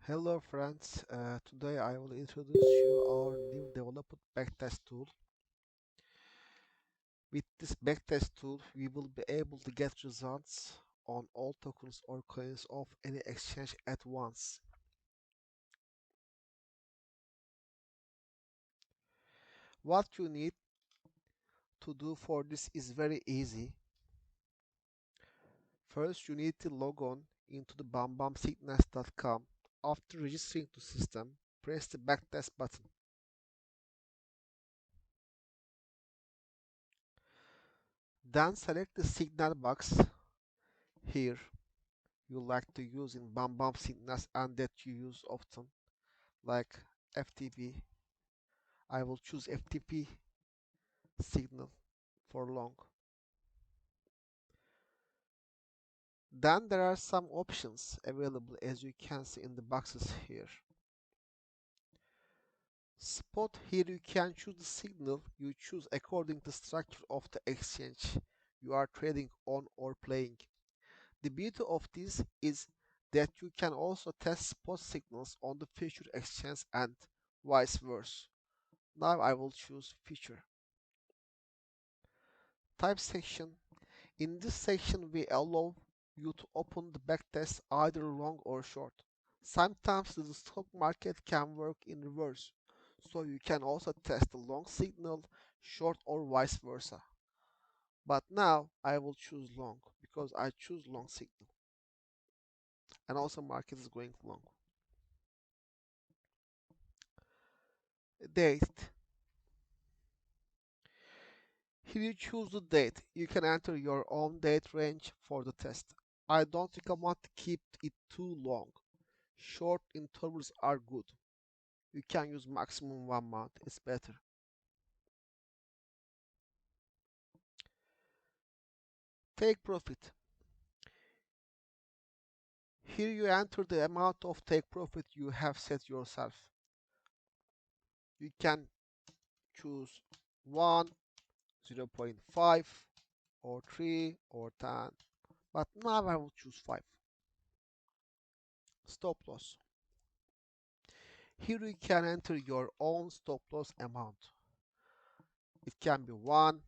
Hello friends, today I will introduce you our new developed backtest tool. With this backtest tool, we will be able to get results on all tokens or coins of any exchange at once. What you need to do for this is very easy. First, you need to log on into the bambamsignals.com. After registering to system, press the backtest button. Then select the signal box here you like to use in Bambamsignals and that you use often, like FTP. I will choose FTP signal for long. Then there are some options available as you can see in the boxes here. Spot, here you can choose the signal you choose according to the structure of the exchange you are trading on or playing. The beauty of this is that you can also test spot signals on the future exchange and vice versa. Now I will choose future. Type section. In this section we allow you to open the backtest either long or short. Sometimes the stock market can work in reverse, so you can also test the long signal, short or vice versa. But now I will choose long because I choose long signal and also market is going long. Date. Here you choose the date. You can enter your own date range for the test. I don't recommend to keep it too long. Short intervals are good. You can use maximum 1 month, it's better. Take profit. Here you enter the amount of take profit you have set yourself. You can choose 1, 0.5, or 3, or 10. But now I will choose 5. Stop loss. Here you can enter your own stop loss amount. It can be 1,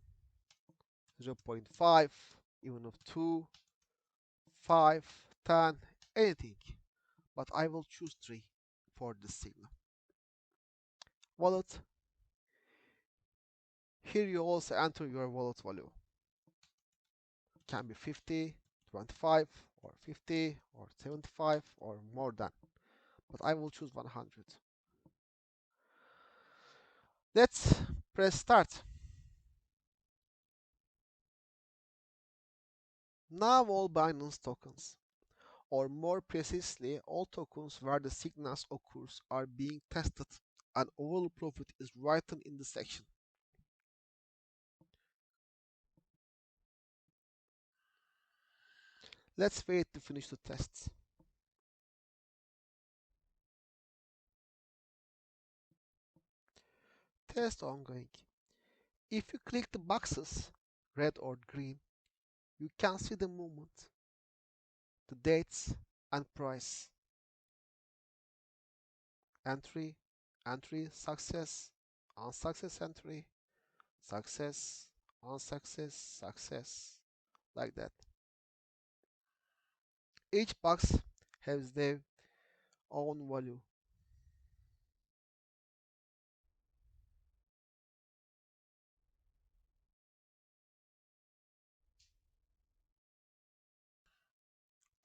0.5, even of 2, 5, 10, anything. But I will choose 3 for this signal. Wallet. Here you also enter your wallet value. It can be 50, 25, or 50, or 75, or more than. But I will choose 100. Let's press start. Now all Binance tokens, or more precisely, all tokens where the signals occurs are being tested and overall profit is written in the section. Let's wait to finish the tests. Test ongoing. If you click the boxes, red or green, you can see the movement, the dates, and price. Entry, entry, success, unsuccess entry, success, unsuccess, success, like that. Each box has their own value.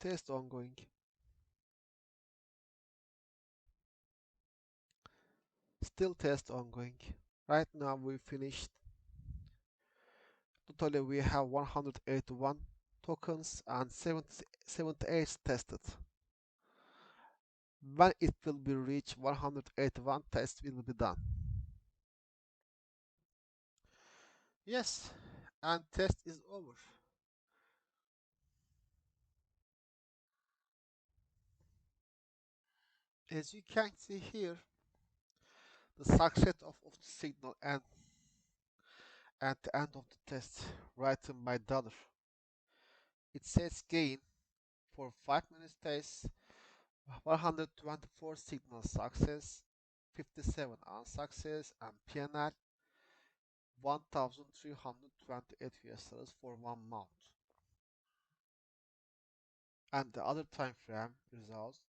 Test ongoing. Still test ongoing. Right now we finished. Totally we have 181 tokens and 78 tested. When it will be reached 181 tests will be done. Yes, and test is over. As you can see here, the success of the signal and at the end of the test written by dollar. It says gain for 5 minutes test 124 signal success, 57 unsuccess, and PNL 1328 US dollars for 1 month. And the other time frame results,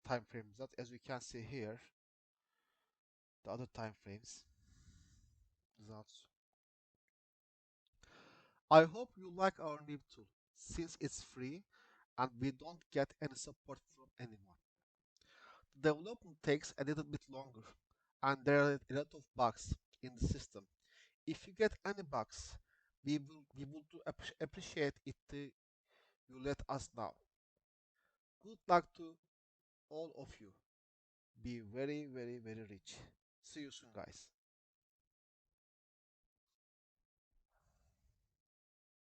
as you can see here, the other time frames results. I hope you like our new tool since it's free and we don't get any support from anyone. Development takes a little bit longer and there are a lot of bugs in the system. If you get any bugs, we would appreciate it you let us know. Good luck to all of you. Be very, very, very rich. See you soon, guys.